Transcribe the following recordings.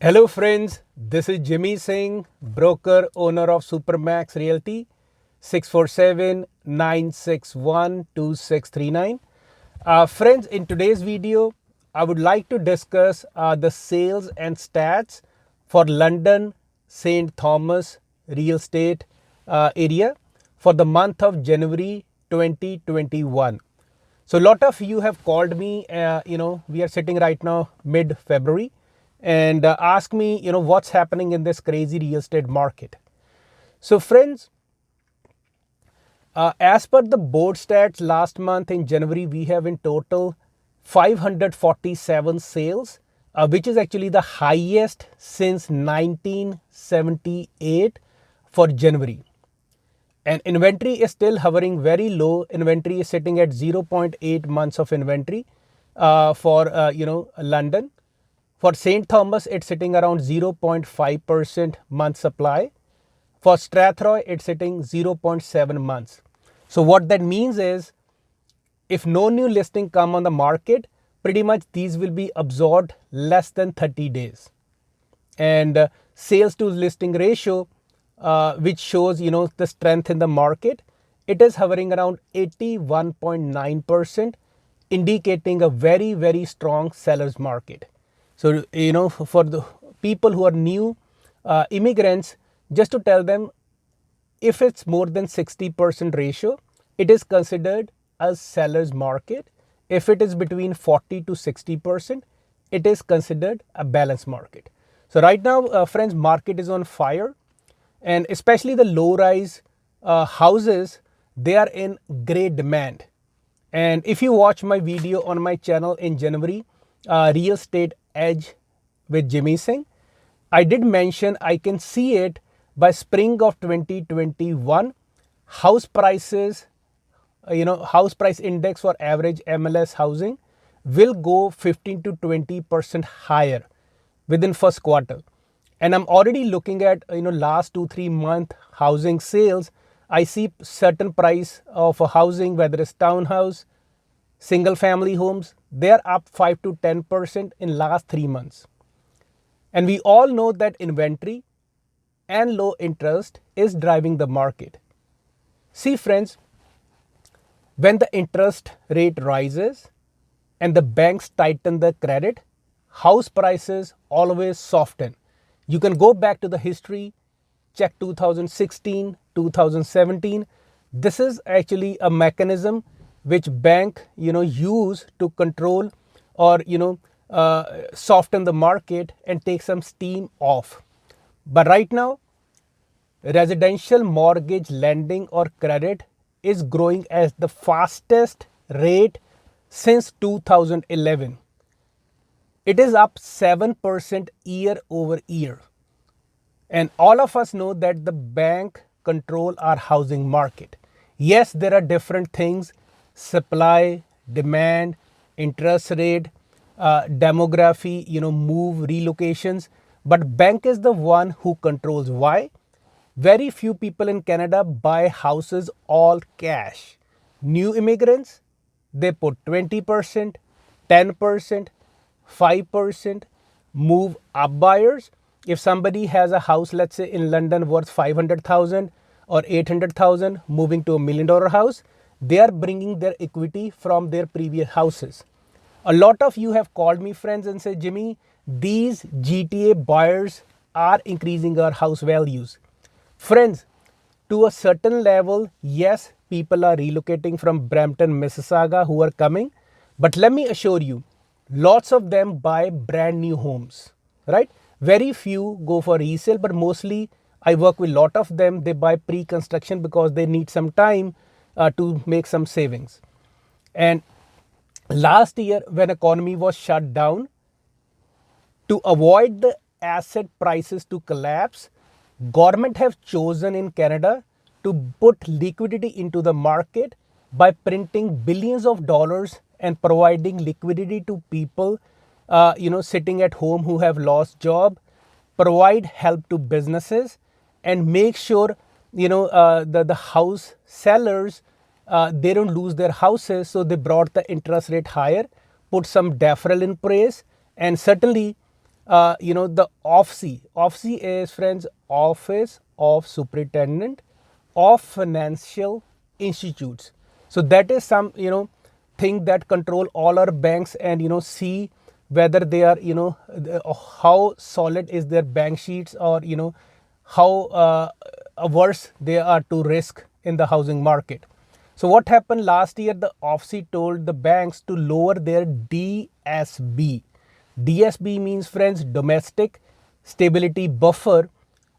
Hello friends, this is Jimmy Singh, broker owner of Supermax Realty, 647-961-2639. Friends, in today's video, I would like to discuss the sales and stats for London St. Thomas real estate area for the month of January 2021. So a lot of you have called me, we are sitting right now mid-February and ask me, what's happening in this crazy real estate market. So friends, as per the board stats last month in January, we have in total 547 sales, which is actually the highest since 1978 for January. And inventory is still hovering very low. Inventory is sitting at 0.8 months of inventory for London. For St. Thomas, it's sitting around 0.5% month supply. For Strathroy, it's sitting 0.7 months. So what that means is, if no new listing come on the market, pretty much these will be absorbed less than 30 days. And sales to listing ratio, which shows the strength in the market, it is hovering around 81.9%, indicating a very strong sellers market. So for the people who are new immigrants, just to tell them, if it's more than 60% ratio, it is considered a seller's market. If it is between 40 to 60%, it is considered a balanced market. So right now, friends, market is on fire, and especially the low-rise houses, they are in great demand. And if you watch my video on my channel in January, Real Estate Edge with Jimmy Singh, I did mention I can see it by spring of 2021. House prices, house price index for average MLS housing will go 15 to 20% higher within first quarter. And I'm already looking at last 2-3 month housing sales. I see certain price of a housing, whether it's townhouse, single family homes, they are up 5 to 10% in last 3 months. And we all know that inventory and low interest is driving the market. See friends, when the interest rate rises and the banks tighten the credit, house prices always soften. You can go back to the history, check 2016, 2017. This is actually a mechanism which bank use to control or soften the market and take some steam off. But right now, residential mortgage lending or credit is growing at the fastest rate since 2011. It is up 7% year over year. And all of us know that the bank control our housing market. Yes, there are different things: supply, demand, interest rate, demography, move, relocations. But bank is the one who controls. Why? Very few people in Canada buy houses all cash. New immigrants, they put 20%, 10%, 5%. Move up buyers, if somebody has a house, let's say in London, worth 500,000 or 800,000, moving to $1 million house, they are bringing their equity from their previous houses. A lot of you have called me, friends, and said, Jimmy, these GTA buyers are increasing our house values. Friends, to a certain level, yes, people are relocating from Brampton, Mississauga who are coming. But let me assure you, lots of them buy brand new homes, right? Very few go for resale, but mostly I work with a lot of them. They buy pre-construction because they need some time to make some savings. And last year, when economy was shut down, to avoid the asset prices to collapse, government have chosen in Canada to put liquidity into the market by printing billions of dollars and providing liquidity to people sitting at home who have lost job, provide help to businesses, and make sure the house sellers, they don't lose their houses. So they brought the interest rate higher, put some deferral in place, and certainly the OFSI. OFSI is, friends, Office of Superintendent of Financial Institutes. So that is some, thing that control all our banks and, see whether they are, how solid is their bank sheets, or, how averse they are to risk in the housing market. So what happened last year? The OFSI told the banks to lower their DSB. DSB means, friends, domestic stability buffer,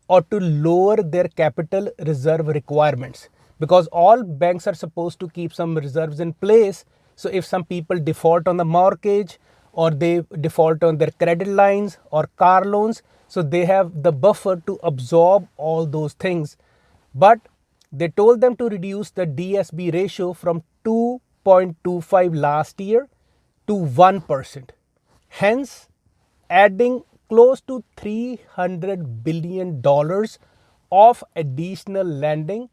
or to lower their capital reserve requirements, because all banks are supposed to keep some reserves in place. So if some people default on the mortgage, or they default on their credit lines or car loans, so they have the buffer to absorb all those things. But they told them to reduce the DSB ratio from 2.25 last year to 1%. Hence, adding close to $300 billion of additional lending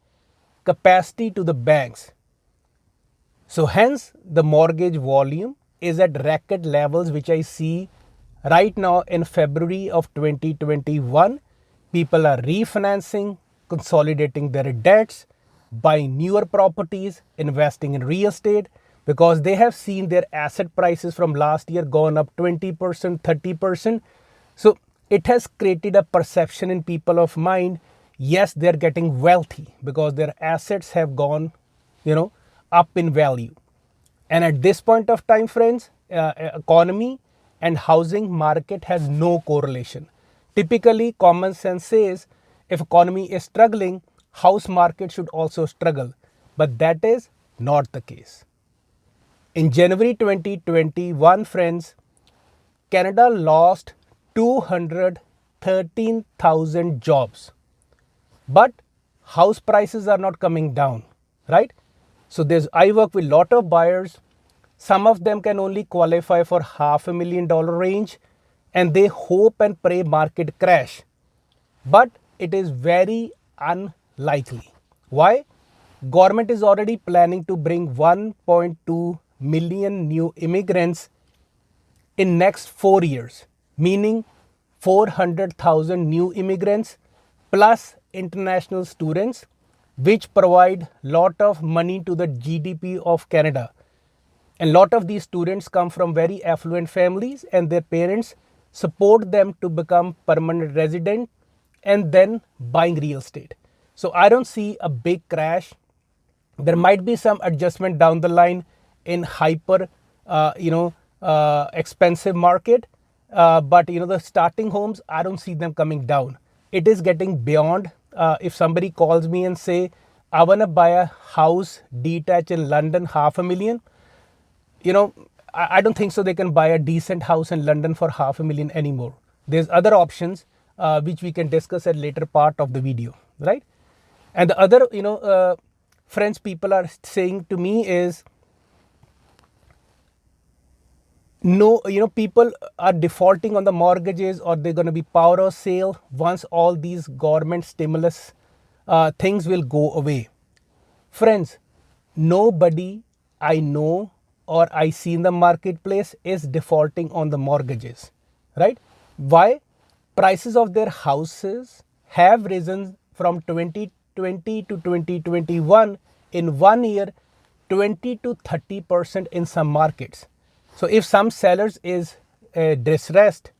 capacity to the banks. So hence, the mortgage volume is at record levels, which I see right now in February of 2021. People are refinancing, consolidating their debts, buying newer properties, investing in real estate, because they have seen their asset prices from last year gone up 20%, 30%. So it has created a perception in people of mind, yes, they're getting wealthy because their assets have gone, up in value. And at this point of time, friends, economy and housing market has no correlation. Typically, common sense says if economy is struggling, house market should also struggle. But that is not the case. In January 2021, friends, Canada lost 213,000 jobs. But house prices are not coming down, right? So I work with a lot of buyers. Some of them can only qualify for $500,000 range, and they hope and pray market crash. But it is very unlikely. Why? Government is already planning to bring 1.2 million new immigrants in next 4 years, meaning 400,000 new immigrants plus international students, which provide lot of money to the GDP of Canada. And lot of these students come from very affluent families, and their parents support them to become permanent resident and then buying real estate. So I don't see a big crash. There might be some adjustment down the line in hyper, expensive market. But the starting homes, I don't see them coming down. It is getting beyond. If somebody calls me and say, I want to buy a house detached in London, $500,000, I don't think so they can buy a decent house in London for $500,000 anymore. There's other options, which we can discuss at later part of the video, right? And the other, friends, people are saying to me is, no, people are defaulting on the mortgages, or they're going to be power of sale once all these government stimulus things will go away. Friends, nobody I know or I see in the marketplace is defaulting on the mortgages, right? Why? Prices of their houses have risen from 2020 to 2021 in 1 year 20 to 30% in some markets. So if some sellers is distressed,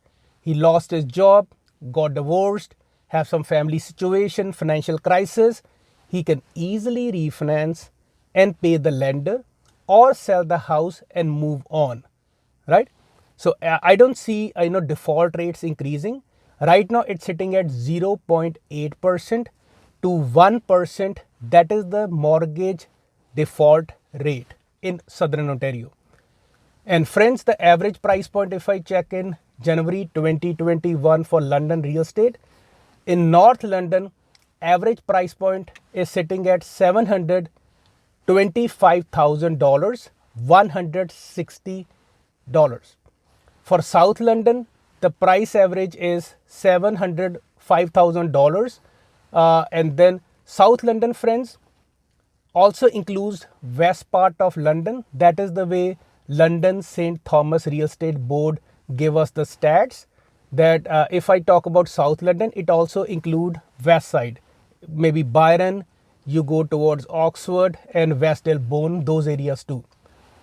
he lost his job, got divorced, have some family situation, financial crisis, he can easily refinance and pay the lender, or sell the house and move on, right? So I don't see default rates increasing. Right now it's sitting at 0.8% to 1%. That is the mortgage default rate in Southern Ontario. And friends, the average price point, if I check in January 2021 for London real estate, in North London, average price point is sitting at $725,000, $160. For South London, the price average is $705,000. And then South London, friends, also includes west part of London. That is the way London St. Thomas Real Estate Board gave us the stats. that if I talk about South London, it also include West Side, maybe Byron, you go towards Oxford and West Elbone, those areas too.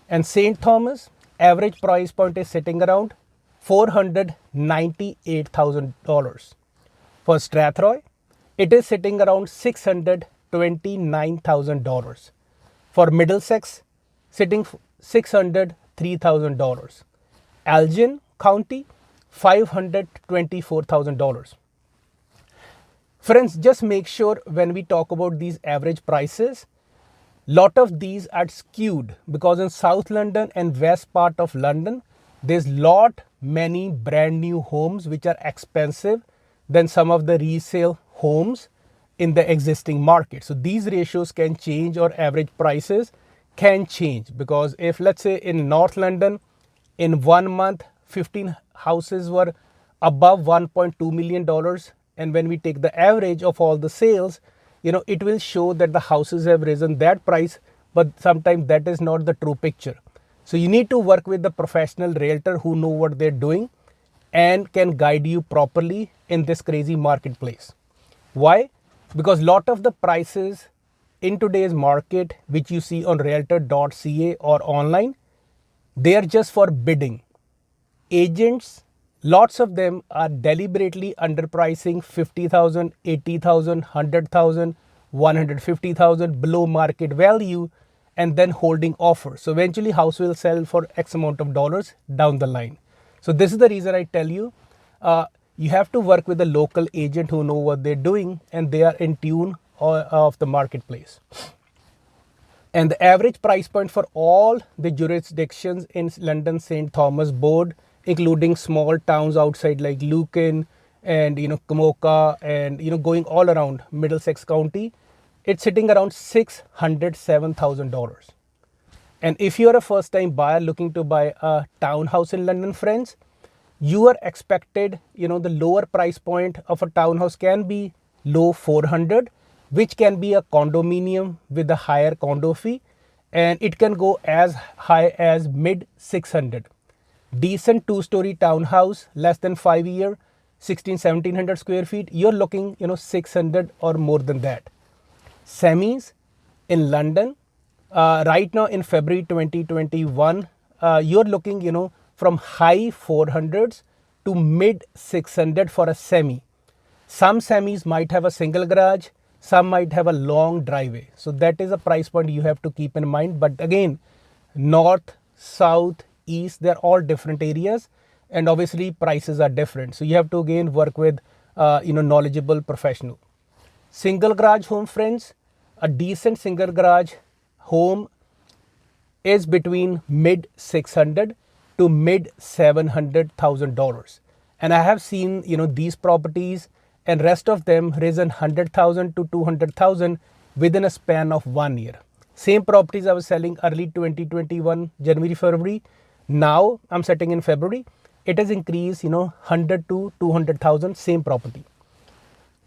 And St. Thomas, average price point is sitting around $498,000. For Strathroy, it is sitting around $629,000. For Middlesex, sitting $603,000. Elgin County, $524,000. Friends, just make sure when we talk about these average prices, lot of these are skewed because in South London and west part of London, there's many brand new homes which are expensive than some of the resale homes in the existing market. So these ratios can change, or average prices can change, because if let's say in North London in 1 month 15 houses were above $1.2 million, and when we take the average of all the sales, it will show that the houses have risen that price, but sometimes that is not the true picture. So you need to work with the professional realtor who know what they're doing and can guide you properly in this crazy marketplace. Why? Because lot of the prices in today's market which you see on realtor.ca or online, they are just for bidding. Agents, lots of them are deliberately underpricing 50,000, 80,000, 100,000, 150,000 below market value and then holding offers. So eventually house will sell for X amount of dollars down the line. So this is the reason I tell you, you have to work with a local agent who know what they're doing and they are in tune of the marketplace. And the average price point for all the jurisdictions in London St. Thomas Board, including small towns outside like Lucan and Kamoka and going all around Middlesex County, it's sitting around $607,000. And if you're a first time buyer looking to buy a townhouse in London, friends, you are expected, the lower price point of a townhouse can be low 400, which can be a condominium with a higher condo fee, and it can go as high as mid 600. Decent two-story townhouse, less than 5 year, 1700 square feet, you're looking 600 or more than that. Semis in London, right now in February 2021, you're looking from high 400s to mid 600 for a semi. Some semis might have a single garage, some might have a long driveway. So that is a price point you have to keep in mind. But again, north, south, east, they're all different areas, and obviously prices are different. So you have to again work with knowledgeable professional. Single garage home, friends, a decent single garage home is between mid 600 to mid $700,000, and I have seen these properties and rest of them risen 100,000 to 200,000 within a span of 1 year. Same properties I was selling early 2021, January, February. Now I'm setting in February. It has increased 100 to 200,000, same property.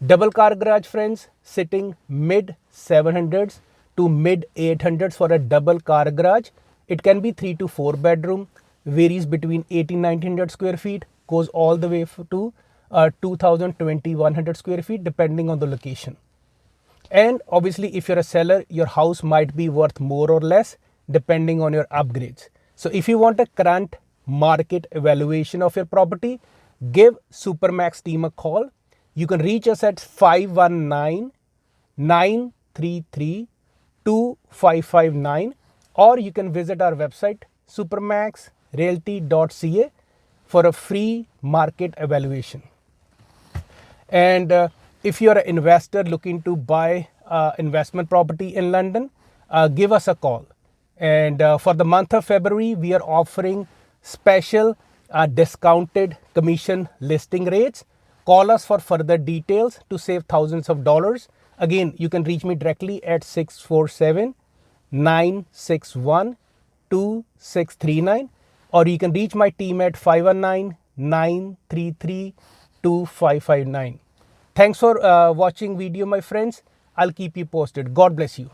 Double car garage, friends, sitting mid 700s to mid 800s for a double car garage. It can be 3 to 4 bedroom, varies between 1800-1900 square feet, goes all the way to 2,000-2,100 square feet depending on the location. And obviously if you're a seller, your house might be worth more or less depending on your upgrades. So if you want a current market evaluation of your property, give Supermax team a call. You can reach us at 519-933-2559, or you can visit our website supermaxrealty.ca for a free market evaluation. And if you're an investor looking to buy investment property in London, give us a call. And for the month of February, we are offering special discounted commission listing rates. Call us for further details to save thousands of dollars. Again, you can reach me directly at 647-961-2639, or you can reach my team at 519-933-2559. Thanks for watching video, my friends. I'll keep you posted. God bless you.